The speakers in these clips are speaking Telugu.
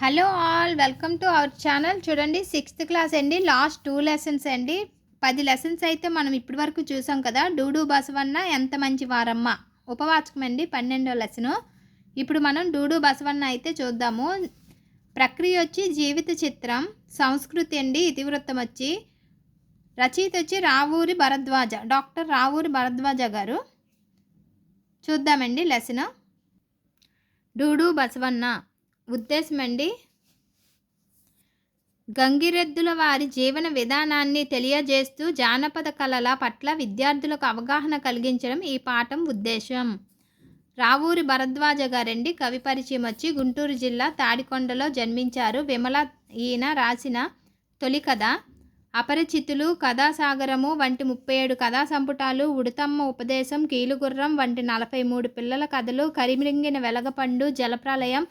Hello all, welcome to our channel. చూడండి, 6th క్లాస్ అండి. లాస్ట్ 2 లెసన్స్ అండి. 10 లెసన్స్ అయితే మనం ఇప్పటి వరకు చూసాం కదా. డూడు బసవన్న ఎంత మంచి వారమ్మ ఉపవాచకం అండి, 12వ లెసను. ఇప్పుడు మనం డూడు బసవన్న అయితే చూద్దాము. ప్రక్రియ వచ్చి జీవిత చిత్రం, సంస్కృతి అండి, ఇతివృత్తం వచ్చి, రచయిత వచ్చి రావూరి భరద్వాజ, డాక్టర్ రావూరి భరద్వాజ గారు. చూద్దామండి లెసన్. డూడు బసవన్న ఉద్దేశం అండి, గంగిరెద్దుల వారి జీవన విధానాన్ని తెలియజేస్తూ జానపద కళల పట్ల విద్యార్థులకు అవగాహన కలిగించడం ఈ పాఠం ఉద్దేశం. రావూరి భరద్వాజ గారండి. కవి పరిచయం వచ్చి గుంటూరు జిల్లా తాడికొండలో జన్మించారు. విమల ఈయన రాసిన తొలి కథ. అపరిచితులు, కథాసాగరము వంటి 37 కథా సంపుటాలు, ఉడతమ్మ ఉపదేశం, కీలుగుర్రం వంటి 43 పిల్లల కథలు, కరిమిరింగిన వెలగపండు, జలప్రలయం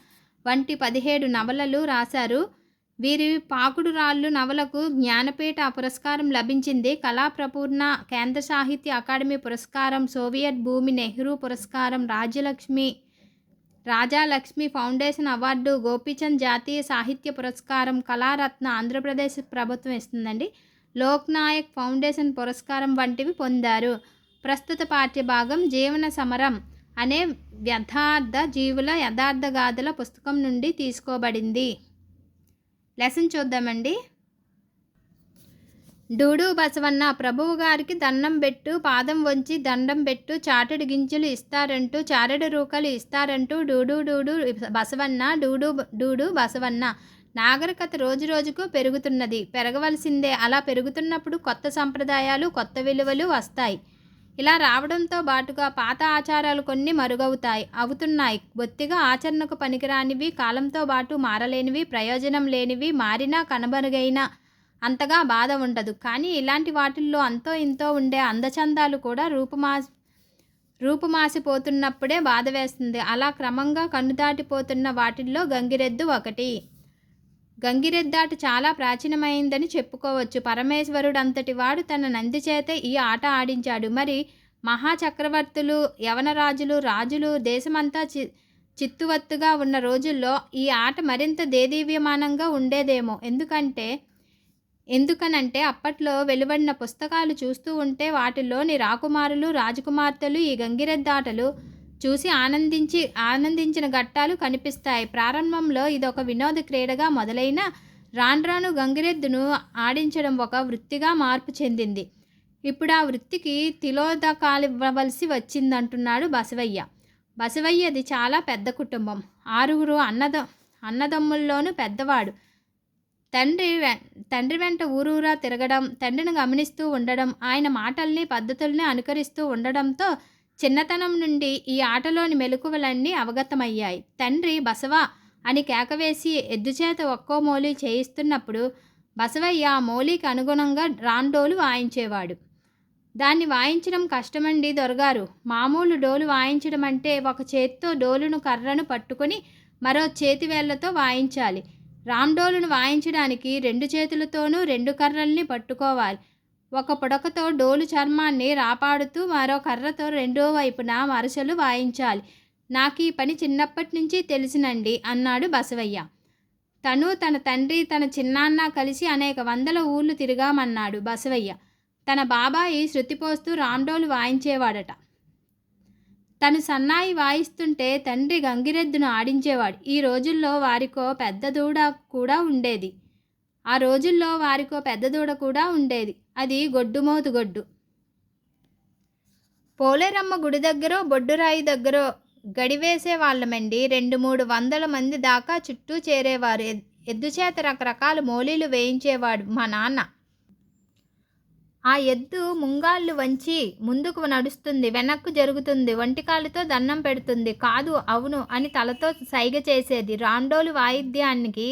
వంటి 17 నవలలు రాశారు. వీరి పాకుడు రాళ్ళు నవలకు జ్ఞానపీఠ పురస్కారం లభించింది. కళాప్రపూర్ణ కేంద్ర సాహిత్య అకాడమీ పురస్కారం, సోవియట్ భూమి నెహ్రూ పురస్కారం, రాజాలక్ష్మి ఫౌండేషన్ అవార్డు, గోపీచంద్ జాతీయ సాహిత్య పురస్కారం, కళారత్న ఆంధ్రప్రదేశ్ ప్రభుత్వం ఇస్తుందండి, లోక్నాయక్ ఫౌండేషన్ పురస్కారం వంటివి పొందారు. ప్రస్తుత పాఠ్యభాగం జీవన సమరం అనే యథార్థ జీవుల యథార్థ గాథల పుస్తకం నుండి తీసుకోబడింది. లెసన్ చూద్దామండి. డూడు బసవన్న, ప్రభువు గారికి దండం పెట్టు, పాదం వంచి దండం పెట్టు, చాటెడు గింజలు ఇస్తారంటూ, చారెడు రూకలు ఇస్తారంటూ, డూడు డూడు బసవన్న, డూడు డూడు బసవన్న. నాగరికత రోజు రోజుకు పెరుగుతున్నది, పెరగవలసిందే. అలా పెరుగుతున్నప్పుడు కొత్త సంప్రదాయాలు, కొత్త విలువలు వస్తాయి. ఇలా రావడంతో బాటుగా పాత ఆచారాలు కొన్ని అవుతున్నాయి. బొత్తిగా ఆచరణకు పనికిరానివి, కాలంతో పాటు మారలేనివి, ప్రయోజనం లేనివి, మారినా కనబరుగైన అంతగా బాధ ఉండదు. కానీ ఇలాంటి వాటిల్లో అంతో ఇంతో ఉండే అందచందాలు కూడా రూపుమాసిపోతున్నప్పుడే బాధ వేస్తుంది. అలా క్రమంగా కన్నుదాటిపోతున్న వాటిల్లో గంగిరెద్దు ఒకటి. గంగిరెద్దాట చాలా ప్రాచీనమైందని చెప్పుకోవచ్చు. పరమేశ్వరుడంతటి వాడు తన నంది చేతే ఈ ఆట ఆడించాడు. మరి మహాచక్రవర్తులు, యవనరాజులు, రాజులు దేశమంతా చిత్తువత్తుగా ఉన్న రోజుల్లో ఈ ఆట మరింత దేదీవ్యమానంగా ఉండేదేమో. ఎందుకనంటే అప్పట్లో వెలువడిన పుస్తకాలు చూస్తూ ఉంటే వాటిల్లోని రాకుమారులు, రాజకుమార్తెలు ఈ గంగిరెద్దాటలు చూసి ఆనందించిన ఘట్టాలు కనిపిస్తాయి. ప్రారంభంలో ఇదొక వినోద క్రీడగా మొదలైన రాను గంగిరెద్దును ఆడించడం ఒక వృత్తిగా మార్పు చెందింది. ఇప్పుడు ఆ వృత్తికి తిలోదకాలివ్వవలసి వచ్చిందంటున్నాడు బసవయ్య. బసవయ్యది చాలా పెద్ద కుటుంబం. 6 అన్నదమ్ముల్లోనూ పెద్దవాడు. తండ్రి వెంట ఊరూరా తిరగడం, తండ్రిని గమనిస్తూ ఉండడం, ఆయన మాటల్ని పద్ధతుల్ని అనుకరిస్తూ ఉండడంతో చిన్నతనం నుండి ఈ ఆటలోని మెలకువలన్నీ అవగతమయ్యాయి. తండ్రి బసవ అని కేకవేసి ఎద్దుచేత ఒక్కో మోలీ చేయిస్తున్నప్పుడు బసవయ్య ఆ మోలీకి అనుగుణంగా రాండోలు వాయించేవాడు. దాన్ని వాయించడం కష్టమండి దొరగారు. మామూలు డోలు వాయించడం అంటే ఒక చేత్తో డోలును కర్రను పట్టుకొని మరో చేతి వేళ్లతో వాయించాలి. రాండోలును వాయించడానికి 2 చేతులతోనూ 2 కర్రల్ని పట్టుకోవాలి. ఒక పుడకతో డోలు చర్మాన్ని రాపాడుతూ మరో కర్రతో రెండో వైపున వరసలు వాయించాలి. నాకీ పని చిన్నప్పటి నుంచి తెలిసినండి అన్నాడు బసవయ్య. తను, తన తండ్రి, తన చిన్నాన్న కలిసి అనేక వందల ఊళ్ళు తిరిగామన్నాడు బసవయ్య. తన బాబాయి శృతిపోస్తూ రాండోలు వాయించేవాడట. తను సన్నాయి వాయిస్తుంటే తండ్రి గంగిరెద్దును ఆడించేవాడు. ఈ రోజుల్లో వారికో పెద్ద దూడ కూడా ఉండేది. అది గొడ్డుమోతు గొడ్డు. పోలేరమ్మ గుడి దగ్గరో బొడ్డురాయి దగ్గరో గడివేసే వాళ్ళమండి. 200-300 మంది దాకా చుట్టూ చేరేవారు. ఎద్దుచేత రకరకాల మోలీలు వేయించేవాడు మా నాన్న. ఆ ఎద్దు ముంగాళ్ళు వంచి ముందుకు నడుస్తుంది, వెనక్కు జరుగుతుంది, ఒంటికాళ్ళతో దండం పెడుతుంది. కాదు, అవును అని తలతో సైగ చేసేది. రాండోలు వాయిద్యానికి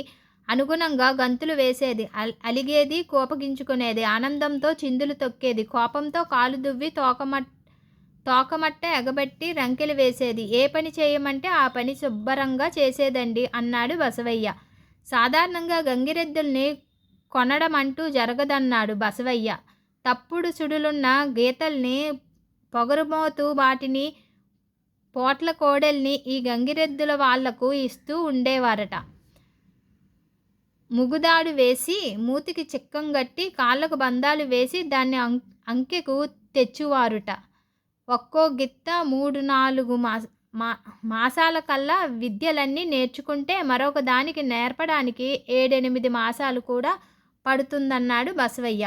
అనుగుణంగా గంతులు వేసేది, అలిగేది, కోపగించుకునేది, ఆనందంతో చిందులు తొక్కేది, కోపంతో కాలు దువ్వి తోకమట్ట ఎగబెట్టి రంకెలు వేసేది. ఏ పని చేయమంటే ఆ పని శుభ్రంగా చేసేదండి అన్నాడు బసవయ్య. సాధారణంగా గంగిరెద్దుల్ని కొనడం అంటూ జరగదన్నాడు బసవయ్య. తప్పుడు సుడులున్న గీతల్ని, పొగరుమోతు వాటిని, పోట్ల కోడెల్ని ఈ గంగిరెద్దుల వాళ్లకు ఇస్తూ ఉండేవారట. ముగుదాడు వేసి మూతికి చిక్కం గట్టి కాళ్ళకు బంధాలు వేసి దాన్ని అంకెకు తెచ్చువారుట. ఒక్కో గిత్త 3-4 మాసాల కల్లా విద్యలన్నీ నేర్చుకుంటే మరొక దానికి నేర్పడానికి 7-8 మాసాలు కూడా పడుతుందన్నాడు బసవయ్య.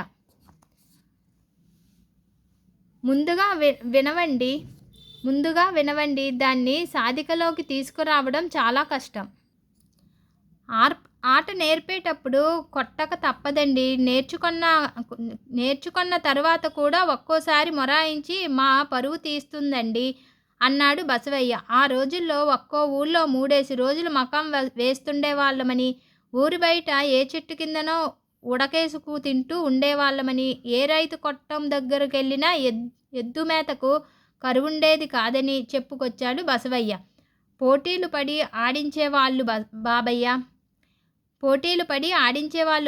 ముందుగా వినవండి, దాన్ని సాధికలోకి తీసుకురావడం చాలా కష్టం. ఆట నేర్పేటప్పుడు కొట్టక తప్పదండి. నేర్చుకున్న తరువాత కూడా ఒక్కోసారి మొరాయించి మా పరువు తీస్తుందండి అన్నాడు బసవయ్య. ఆ రోజుల్లో ఒక్కో ఊళ్ళో 3 రోజులు మకం వేస్తుండేవాళ్ళమని, ఊరి బయట ఏ చెట్టు కిందనో ఉడకేసుకు తింటూ ఉండేవాళ్ళమని, ఏ రైతు కొట్టం దగ్గరకెళ్ళినా ఎద్దు మేతకు కరువుండేది కాదని చెప్పుకొచ్చాడు బసవయ్య. పోటీలు పడి ఆడించేవాళ్ళు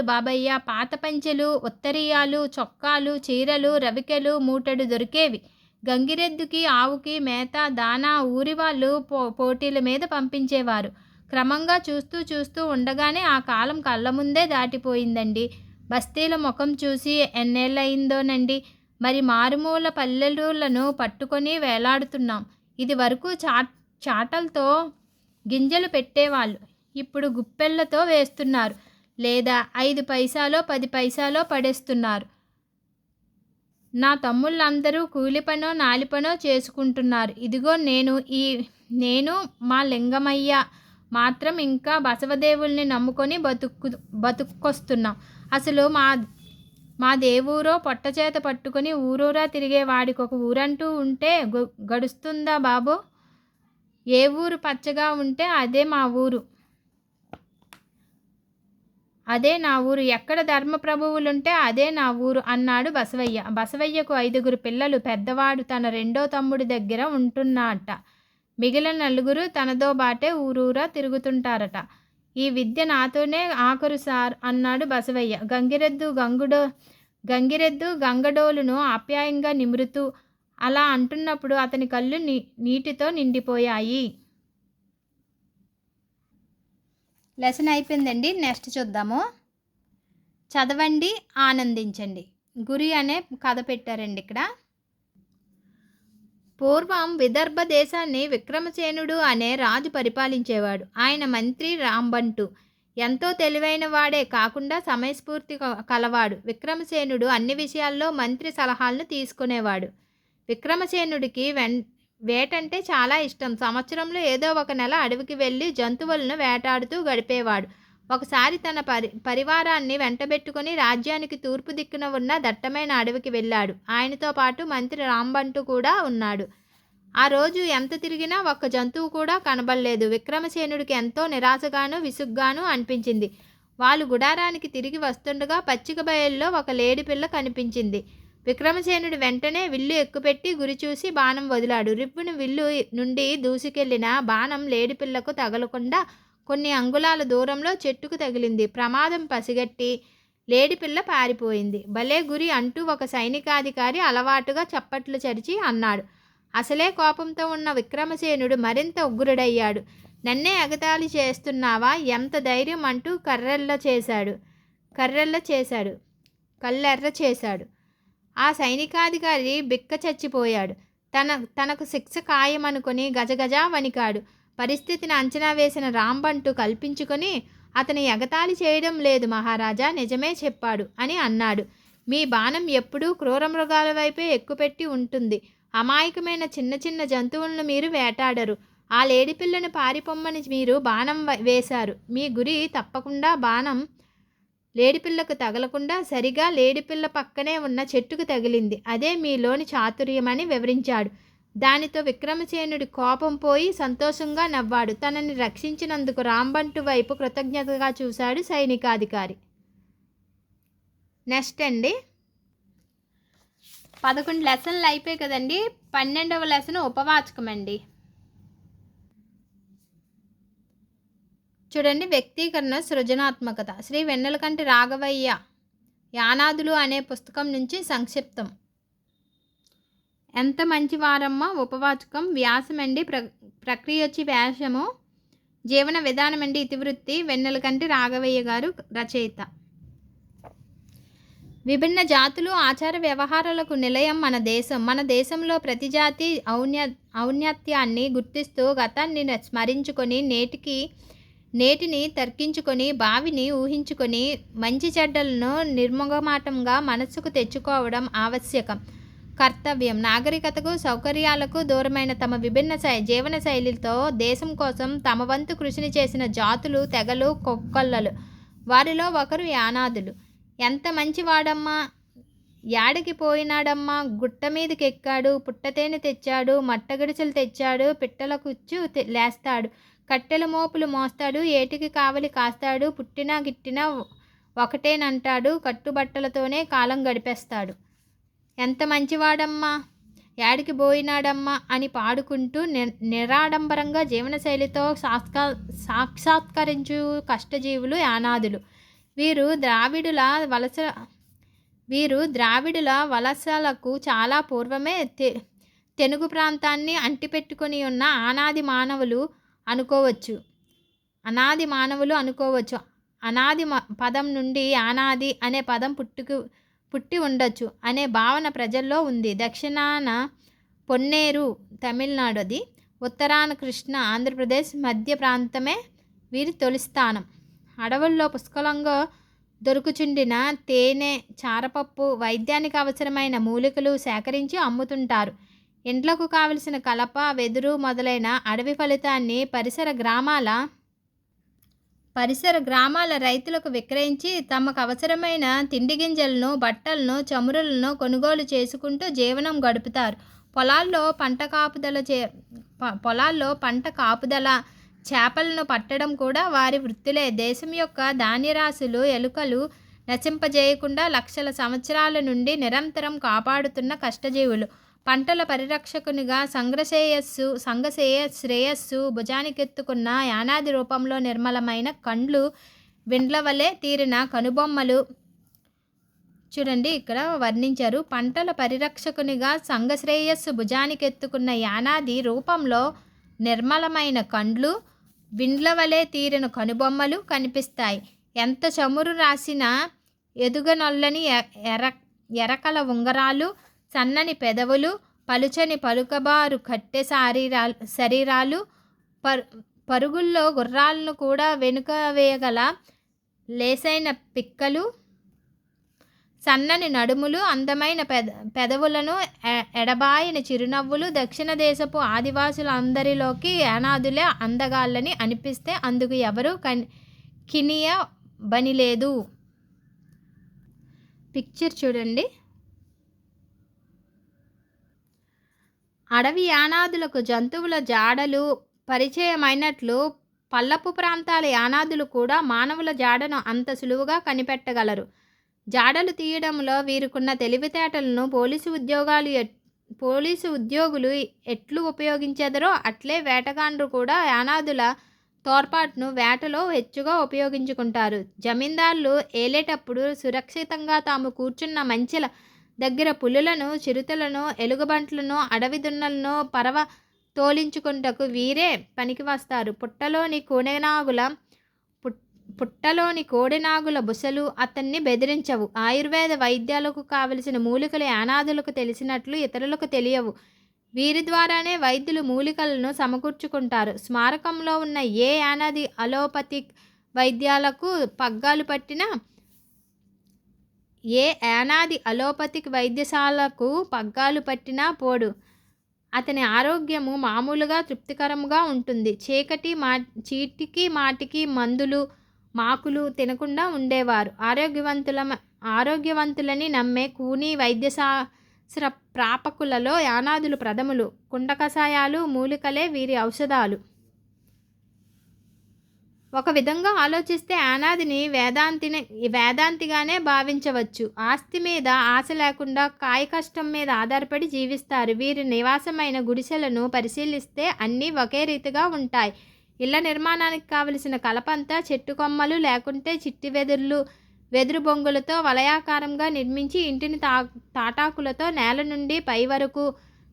బాబయ్య. పాత పంచెలు, ఉత్తరీయాలు, చొక్కాలు, చీరలు, రవికెలు మూటెడు దొరికేవి. గంగిరెద్దుకి, ఆవుకి మేత, దానా ఊరివాళ్ళు పోటీల మీద పంపించేవారు. క్రమంగా చూస్తూ ఉండగానే ఆ కాలం కళ్ళ ముందే దాటిపోయిందండి. బస్తీల ముఖం చూసి ఎన్నేళ్ళయిందోనండి. మరి మారుమూల పల్లెటూళ్ళను పట్టుకొని వేలాడుతున్నాం. ఇది వరకు చాటలతో గింజలు పెట్టేవాళ్ళు. ఇప్పుడు గుప్పెళ్లతో వేస్తున్నారు, లేదా 5 పైసాలో 10 పైసాలో పడేస్తున్నారు. నా తమ్ముళ్ళందరూ కూలిపనో నాలిపనో చేసుకుంటున్నారు. ఇదిగో నేను మా లింగమయ్య మాత్రం ఇంకా బసవదేవుల్ని నమ్ముకొని బతుక్కొస్తున్నాం. అసలు మా దేవురో పొట్టచేత పట్టుకొని ఊరూరా తిరిగే వాడికి ఒక ఊరంటూ ఉంటే గడుస్తుందా బాబు? ఏ ఊరు పచ్చగా ఉంటే అదే నా ఊరు. ఎక్కడ ధర్మప్రభువులుంటే అదే నా ఊరు అన్నాడు బసవయ్య. బసవయ్యకు 5 పిల్లలు. పెద్దవాడు తన రెండో తమ్ముడి దగ్గర ఉంటున్నాట. మిగిలిన 4 తనతో బాటే ఊరూరా తిరుగుతుంటారట. ఈ విద్య నాతోనే ఆఖరు సార్ అన్నాడు బసవయ్య. గంగిరెద్దు గంగడోలును ఆప్యాయంగా నిమురుతూ అలా అంటున్నప్పుడు అతని కళ్ళు నీటితో నిండిపోయాయి. లెసన్ అయిపోయిందండి. నెక్స్ట్ చూద్దాము. చదవండి, ఆనందించండి. గురి అనే కథ పెట్టారండి ఇక్కడ. పూర్వం విదర్భ దేశాన్ని విక్రమసేనుడు అనే రాజు పరిపాలించేవాడు. ఆయన మంత్రి రాంబంటు. ఎంతో తెలివైన వాడే కాకుండా సమయస్ఫూర్తి కలవాడు. విక్రమసేనుడు అన్ని విషయాల్లో మంత్రి సలహాలను తీసుకునేవాడు. విక్రమసేనుడికి వేటంటే చాలా ఇష్టం. సంవత్సరంలో ఏదో ఒక నెల అడవికి వెళ్ళి జంతువులను వేటాడుతూ గడిపేవాడు. ఒకసారి తన పరివారాన్ని వెంటబెట్టుకుని రాజ్యానికి తూర్పు దిక్కున ఉన్న దట్టమైన అడవికి వెళ్ళాడు. ఆయనతో పాటు మంత్రి రాంబంటు కూడా ఉన్నాడు. ఆ రోజు ఎంత తిరిగినా ఒక్క జంతువు కూడా కనబడలేదు. విక్రమసేనుడికి ఎంతో నిరాశగాను విసుగ్గాను అనిపించింది. వాళ్ళు గుడారానికి తిరిగి వస్తుండగా పచ్చిక బయల్లో ఒక లేడిపిల్ల కనిపించింది. విక్రమసేనుడు వెంటనే విల్లు ఎక్కుపెట్టి గురి చూసి బాణం వదిలాడు. రిప్పును విల్లు నుండి దూసుకెళ్లిన బాణం లేడిపిల్లకు తగలకుండా కొన్ని అంగుళాల దూరంలో చెట్టుకు తగిలింది. ప్రమాదం పసిగట్టి లేడిపిల్ల పారిపోయింది. భలే గురి అంటూ ఒక సైనికాధికారి అలవాటుగా చప్పట్లు చరిచి అన్నాడు. అసలే కోపంతో ఉన్న విక్రమసేనుడు మరింత ఉగ్రుడయ్యాడు. నన్నే ఎగతాళి చేస్తున్నావా? ఎంత ధైర్యం అంటూ కళ్ళెర్ర చేశాడు. ఆ సైనికాధికారి బిక్క చచ్చిపోయాడు. తనకు శిక్ష ఖాయమనుకొని గజగజా వణికాడు. పరిస్థితిని అంచనా వేసిన రాంబంటు కల్పించుకొని, అతని ఎగతాళి చేయడం లేదు మహారాజా, నిజమే చెప్పాడు అని అన్నాడు. మీ బాణం ఎప్పుడూ క్రూరమృగాల వైపే ఎక్కుపెట్టి ఉంటుంది. అమాయకమైన చిన్న చిన్న జంతువులను మీరు వేటాడరు. ఆ లేడిపిల్లను పారిపోమ్మని మీరు బాణం వేశారు. మీ గురి తప్పకుండా బాణం లేడిపిల్లకు తగలకుండా సరిగా లేడిపిల్ల పక్కనే ఉన్న చెట్టుకు తగిలింది. అదే మీలోని చాతుర్యమని వివరించాడు. దానితో విక్రమసేనుడి కోపం పోయి సంతోషంగా నవ్వాడు. తనని రక్షించినందుకు రాంబంటు వైపు కృతజ్ఞతగా చూశాడు సైనికాధికారి. నెక్స్ట్ అండి, 11 లెసన్లు అయిపోయాయి కదండి. 12వ లెసన్ ఉపవాచకం అండి. చూడండి, వ్యక్తీకరణ, సృజనాత్మకత. శ్రీ వెన్నెలకంటి రాఘవయ్య యానాదులు అనే పుస్తకం నుంచి సంక్షిప్తం. ఎంత మంచి వారమ్మ ఉపవాచకం. వ్యాసం అండి, ప్రక్రియ వచ్చి వ్యాసము. జీవన విధానం అండి ఇతివృత్తి. వెన్నెలకంటి రాఘవయ్య గారు రచయిత. విభిన్న జాతులు, ఆచార వ్యవహారాలకు నిలయం మన దేశం. మన దేశంలో ప్రతి జాతి ఔన్నత్యాన్ని గుర్తిస్తూ గతాన్ని స్మరించుకొని నేటిని తర్కించుకొని భావిని ఊహించుకొని మంచి చెడ్డలను నిర్మోహమాటంగా మనస్సుకు తెచ్చుకోవడం ఆవశ్యకం, కర్తవ్యం. నాగరికతకు సౌకర్యాలకు దూరమైన తమ విభిన్న జీవన శైలితో దేశం కోసం తమ వంతు కృషిని చేసిన జాతులు, తెగలు, కొక్కళ్ళలు. వారిలో ఒకరు యానాదులు. ఎంత మంచివాడమ్మా, యాడికి పోయినాడమ్మా, గుట్ట మీదకెక్కాడు, పుట్టతేనె తెచ్చాడు, మట్టగడిసెలు తెచ్చాడు, పిట్టల కుచ్చు లేస్తాడు, కట్టెల మోపులు మోస్తాడు, ఏటికి కావలి కాస్తాడు, పుట్టినా గిట్టినా ఒకటేనంటాడు, కట్టుబట్టలతోనే కాలం గడిపేస్తాడు. ఎంత మంచివాడమ్మా, యాడికి పోయినాడమ్మా అని పాడుకుంటూ నిరాడంబరంగా జీవనశైలితో సాక్షాత్కరించు కష్టజీవులు యానాదులు. వీరు ద్రావిడుల వలసలకు చాలా పూర్వమే తెనుగు ప్రాంతాన్ని అంటిపెట్టుకొని ఉన్న అనాది మానవులు అనుకోవచ్చు. అనాది పదం నుండి అనాది అనే పదం పుట్టి ఉండొచ్చు అనే భావన ప్రజల్లో ఉంది. దక్షిణాన పొన్నేరు తమిళనాడు, అది ఉత్తరాన కృష్ణ ఆంధ్రప్రదేశ్, మధ్య ప్రాంతమే వీరి తొలి స్థానం. అడవుల్లో పుష్కలంగా దొరుకుచుండిన తేనె, చారపప్పు, వైద్యానికి అవసరమైన మూలికలు సేకరించి అమ్ముతుంటారు. ఇండ్లకు కావలసిన కలప, వెదురు మొదలైన అడవి ఫలితాన్ని పరిసర గ్రామాల రైతులకు విక్రయించి తమకు అవసరమైన తిండి గింజలను, బట్టలను, చమురులను కొనుగోలు చేసుకుంటూ జీవనం గడుపుతారు. పొలాల్లో పంట కాపుదల, చేపలను పట్టడం కూడా వారి వృత్తులే. దేశం యొక్క ధాన్యరాశులు, ఎలుకలు నశింపజేయకుండా లక్షల సంవత్సరాల నుండి నిరంతరం కాపాడుతున్న కష్టజీవులు. పంటల పరిరక్షకునిగా సంఘ శ్రేయస్సు భుజానికెత్తుకున్న యానాది రూపంలో నిర్మలమైన కండ్లు, విండ్లవలే తీరిన కనుబొమ్మలు. చూడండి, ఇక్కడ వర్ణించారు. పంటల పరిరక్షకునిగా సంఘ శ్రేయస్సు భుజానికెత్తుకున్న యానాది రూపంలో నిర్మలమైన కండ్లు, విండ్లవలే తీరిన కనుబొమ్మలు కనిపిస్తాయి. ఎంత చమురు రాసినా ఎదుగనొల్లని ఎరకల ఉంగరాలు, సన్నని పెదవులు, పలుచని పలుకబారు కట్టె శరీరాలు, పరుగుల్లో గుర్రాలను కూడా వెనుక వేయగల లేసైన పిక్కలు, సన్నని నడుములు, అందమైన పెదవులను, ఎడబాయని చిరునవ్వులు. దక్షిణ దేశపు ఆదివాసులందరిలోకి యానాదులే అందగాళ్ళని అనిపిస్తే అందుకు ఎవరు కినియ బనిలేదు. పిక్చర్ చూడండి. అడవి యానాదులకు జంతువుల జాడలు పరిచయమైనట్లు పల్లపు ప్రాంతాల యానాదులు కూడా మానవుల జాడను అంత సులువుగా కనిపెట్టగలరు. జాడలు తీయడంలో వీరికున్న తెలివితేటలను పోలీసు ఉద్యోగులు ఎట్లు ఉపయోగించెదరో అట్లే వేటగాండ్రు కూడా యానాదుల తోడ్పాటును వేటలో హెచ్చుగా ఉపయోగించుకుంటారు. జమీందారులు ఏలేటప్పుడు సురక్షితంగా తాము కూర్చున్న మంచెల దగ్గర పులులను, చిరుతలను, ఎలుగుబంట్లను, అడవి దున్నలను పరవ తోలించుకుంటకు వీరే పనికి వస్తారు. పుట్టలోని కోడినాగుల బుసలు అతన్ని బెదిరించవు. ఆయుర్వేద వైద్యాలకు కావలసిన మూలికలు యానాదులకు తెలిసినట్లు ఇతరులకు తెలియవు. వీరి ద్వారానే వైద్యులు మూలికలను సమకూర్చుకుంటారు. స్మారకంలో ఉన్న ఏ యానాది అలోపతిక్ వైద్యశాలకు పగ్గాలు పట్టినా పోడు. అతని ఆరోగ్యము మామూలుగా తృప్తికరంగా ఉంటుంది. చీటికి మాటికి మందులు, మాకులు తినకుండా ఉండేవారు. ఆరోగ్యవంతులని నమ్మే కూనీ వైద్యశాస్త్ర ప్రాపకులలో యానాదులు ప్రథములు. కుండ కషాయాలు, మూలికలే వీరి ఔషధాలు. ఒక విధంగా ఆలోచిస్తే యానాదిని వేదాంతిగానే భావించవచ్చు. ఆస్తి మీద ఆశ లేకుండా కాయ కష్టం మీద ఆధారపడి జీవిస్తారు. వీరి నివాసమైన గుడిసెలను పరిశీలిస్తే అన్నీ ఒకే రీతిగా ఉంటాయి. ఇళ్ల నిర్మాణానికి కావలసిన కలపంతా చెట్టు కొమ్మలు లేకుంటే చిట్టి వెదురు బొంగులతో వలయాకారంగా నిర్మించి ఇంటిని తాటాకులతో నేల నుండి పై వరకు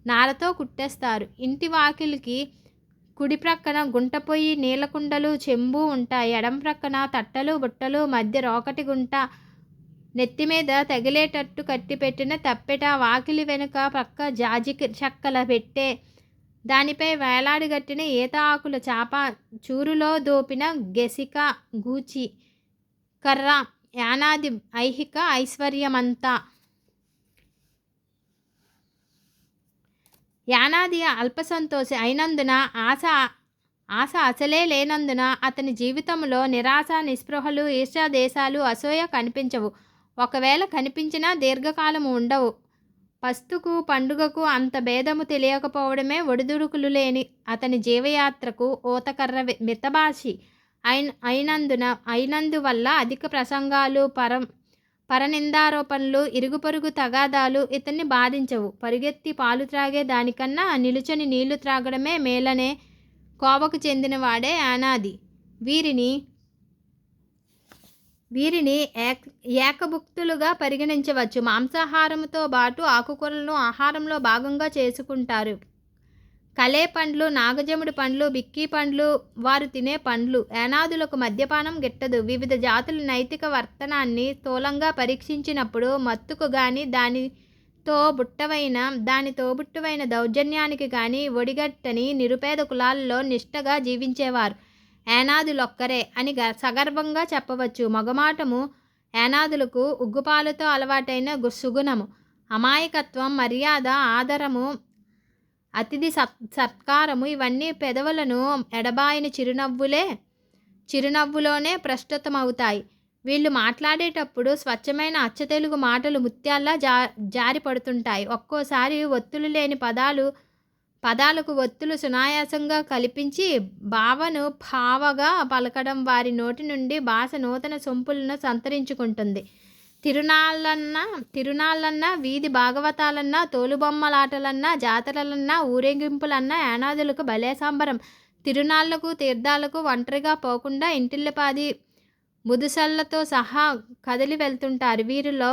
నారతో కుట్టేస్తారు. ఇంటి వాకిలికి కుడి ప్రక్కన గుంట పొయ్యి, నీళ్ళ కుండలు, చెంబు ఉంటాయి. ఎడమ ప్రక్కన తట్టలు, బుట్టలు, మధ్య రోకటి గుంట, నెత్తిమీద తగిలేటట్టు కట్టిపెట్టిన తప్పెట, వాకిలి వెనుక పక్క జాజి చెక్కల పెట్టె, దానిపై వేలాడగట్టిన ఈత ఆకుల చాప, చూరులో దోపిన గెసిక, గూచి కర్ర, యానాది ఐహిక ఐశ్వర్యమంతా. యానాది అల్పసంతోషి అయినందున ఆశ అసలే లేనందున అతని జీవితంలో నిరాశ, నిస్పృహలు, ఈర్ష్యాదేశాలు, అసూయ కనిపించవు. ఒకవేళ కనిపించినా దీర్ఘకాలము ఉండవు. పస్తుకు పండుగకు అంత భేదము తెలియకపోవడమే ఒడిదుడుకులు లేని అతని జీవయాత్రకు ఊతకర్ర. మితభాషి అయినందువల్ల అధిక ప్రసంగాలు, పరనిందారోపణలు, ఇరుగుపొరుగు తగాదాలు ఇతన్ని బాధించవు. పరిగెత్తి పాలు త్రాగే దానికన్నా నిలుచొని నీళ్లు త్రాగడమే మేలనే కోవకు చెందినవాడే యానాది. వీరిని ఏకభుక్తులుగా పరిగణించవచ్చు. మాంసాహారముతో పాటు ఆకుకూరలను ఆహారంలో భాగంగా చేసుకుంటారు. కలే పండ్లు, నాగజముడి పండ్లు, బిక్కీ పండ్లు వారు తినే పండ్లు. యానాదులకు మద్యపానం గిట్టదు. వివిధ జాతుల నైతిక వర్తనాన్ని స్థూలంగా పరీక్షించినప్పుడు మత్తుకు గాని దానితో బుట్టవైన దౌర్జన్యానికి గాని ఒడిగట్టని నిరుపేద కులాల్లో నిష్టగా జీవించేవారు యానాదులొక్కరే అని సగర్వంగా చెప్పవచ్చు. మగమాటము యానాదులకు ఉగ్గుపాలతో అలవాటైన సుగుణము. అమాయకత్వం, మర్యాద, ఆదరము, అతిథి సత్కారము ఇవన్నీ పెదవులను ఎడబాయని చిరునవ్వులోనే ప్రస్తుతమవుతాయి. వీళ్ళు మాట్లాడేటప్పుడు స్వచ్ఛమైన అచ్చతెలుగు మాటలు ముత్యాల్లా జారి పడుతుంటాయి. ఒక్కోసారి ఒత్తులు లేని పదాలకు ఒత్తులు సునాయాసంగా కల్పించి భావగా పలకడం వారి నోటి నుండి భాష నూతన సొంపులను సంతరించుకుంటుంది. తిరునాళ్ళన్నా, వీధి భాగవతాలన్నా, తోలుబొమ్మలాటలన్నా, జాతరలన్నా, ఊరేగింపులన్నా యానాదులకు భలే సంబరం. తిరునాళ్లకు, తీర్థాలకు ఒంటరిగా పోకుండా ఇంటిల్లిపాది ముదుసళ్లతో సహా కదిలి వెళ్తుంటారు. వీరిలో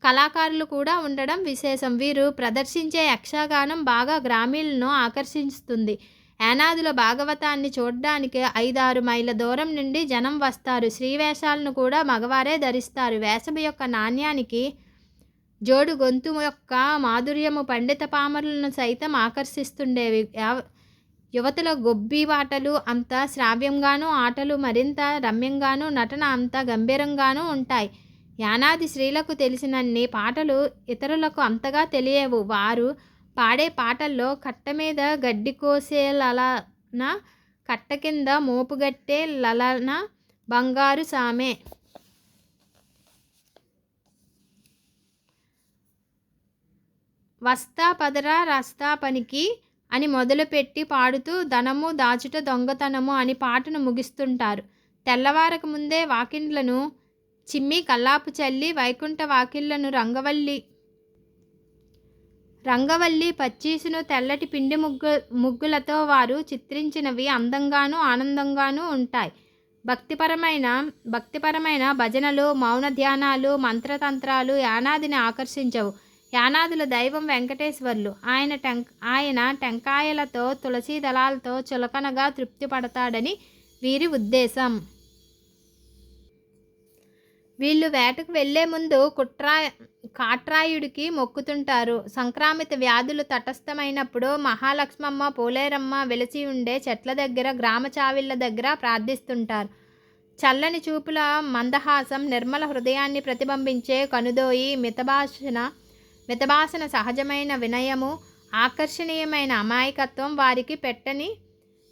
కళాకారులు కూడా ఉండడం విశేషం. వీరు ప్రదర్శించే యక్షగానం బాగా గ్రామీణులను ఆకర్షిస్తుంది. యానాదుల భాగవతాన్ని చూడడానికి 5-6 మైళ్ళ దూరం నుండి జనం వస్తారు. స్త్రీవేషాలను కూడా మగవారే ధరిస్తారు. వేషము యొక్క నాణ్యానికి జోడు గొంతు యొక్క మాధుర్యము పండిత పామరులను సైతం ఆకర్షిస్తుండేవి. యువతుల గొబ్బివాటలు అంత శ్రావ్యంగానూ, ఆటలు మరింత రమ్యంగానూ, నటన అంత గంభీరంగానూ ఉంటాయి. యానాది స్త్రీలకు తెలిసినన్ని పాటలు ఇతరులకు అంతగా తెలియవు. వారు పాడే పాటల్లో కట్టమీద గడ్డి కోసే లలన, కట్ట కింద మోపుగట్టే లలన, బంగారు సామె, వస్తా పదరా రస్తా పనికి అని మొదలుపెట్టి పాడుతూ ధనము దాచుట దొంగతనము అని పాటను ముగిస్తుంటారు. తెల్లవారక ముందే వాకిండ్లను చిమ్మి కల్లాపు చల్లి వైకుంఠ వాకిళ్లను రంగవల్లి పచ్చీసును తెల్లటి పిండి ముగ్గులతో వారు చిత్రించినవి అందంగానూ ఆనందంగానూ ఉంటాయి. భక్తిపరమైన భజనలు, మౌన ధ్యానాలు, మంత్రతంత్రాలు యానాదిని ఆకర్షించవు. యానాదుల దైవం వెంకటేశ్వర్లు. ఆయన టెంకాయలతో, తులసీ దళాలతో చులకనగా తృప్తి పడతాడని వీరి ఉద్దేశం. వీళ్ళు వేటకు వెళ్లే ముందు కాట్రాయుడికి మొక్కుతుంటారు. సంక్రామిత వ్యాధులు తటస్థమైనప్పుడు మహాలక్ష్మమ్మ, పోలేరమ్మ వెలిసి ఉండే చెట్ల దగ్గర, గ్రామ చావిళ్ల దగ్గర ప్రార్థిస్తుంటారు. చల్లని చూపుల మందహాసం, నిర్మల హృదయాన్ని ప్రతిబింబించే కనుదోయి, మితభాషణ, సహజమైన వినయము, ఆకర్షణీయమైన అమాయకత్వం వారికి పెట్టని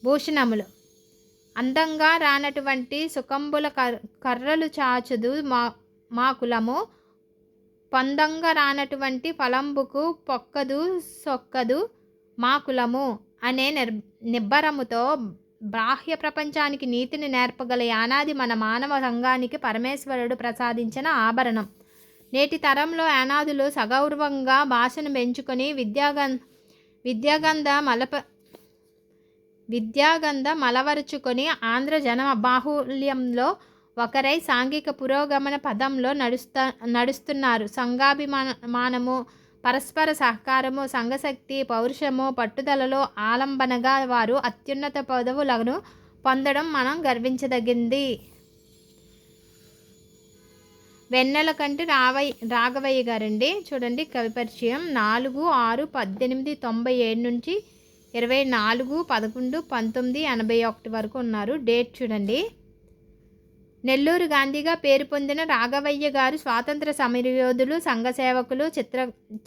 భూషణములు. అందంగా రానటువంటి సుకంబుల కర్రలు చాచుదు మా కులము, పొందంగా రానటువంటి ఫలంబుకు పొక్కదు సొక్కదు మా కులము అనే నిబ్బరముతో బాహ్య ప్రపంచానికి నీతిని నేర్పగల యానాది మన మానవ సంఘానికి పరమేశ్వరుడు ప్రసాదించిన ఆభరణం. నేటి తరంలో యానాదులు సగౌరవంగా భాషను పెంచుకొని విద్యాగంధ మలవరుచుకొని ఆంధ్ర జన బాహుల్యంలో ఒకరై సాంఘిక పురోగమన పదంలో నడుస్తున్నారు. సంఘాభిమానము, పరస్పర సహకారము, సంఘశక్తి, పౌరుషము, పట్టుదలలో ఆలంబనగా వారు అత్యున్నత పదవులను పొందడం మనం గర్వించదగింది. వెన్నెలకంటి రాఘవయ్య గారండి. చూడండి కవి పరిచయం 4/6/1897 నుంచి 24/11/1981 వరకు ఉన్నారు. డేట్ చూడండి. నెల్లూరు గాంధీగా పేరు పొందిన రాఘవయ్య గారు స్వాతంత్ర సమరయోధులు, సంఘ సేవకులు,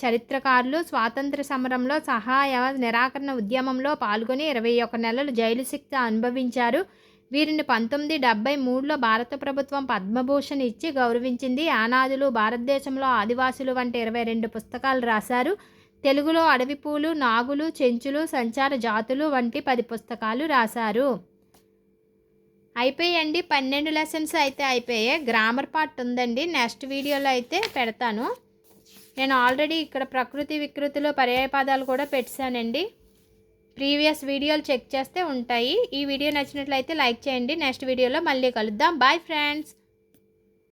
చరిత్రకారులు. స్వాతంత్ర సమరంలో సహాయ నిరాకరణ ఉద్యమంలో పాల్గొని 21 నెలలు జైలు శిక్ష అనుభవించారు. వీరిని 1973లో భారత ప్రభుత్వం పద్మభూషణ్ ఇచ్చి గౌరవించింది. ఆనాదులు, భారతదేశంలో ఆదివాసులు వంటి 22 పుస్తకాలు రాశారు. తెలుగులో అడవి పూలు, నాగులు, చెంచులు, సంచార జాతులు వంటి 10 పుస్తకాలు రాశారు. అయిపోయాయండి. 12 లెసన్స్ అయితే అయిపోయాయి. గ్రామర్ పార్ట్ ఉందండి, నెక్స్ట్ వీడియోలో అయితే పెడతాను. నేను ఆల్రెడీ ఇక్కడ ప్రకృతి వికృతిలో పర్యాయ పదాలు కూడా పెట్టానండి. ప్రీవియస్ వీడియోలు చెక్ చేస్తే ఉంటాయి. ఈ వీడియో నచ్చినట్లయితే లైక్ చేయండి. నెక్స్ట్ వీడియోలో మళ్ళీ కలుద్దాం. Bye friends.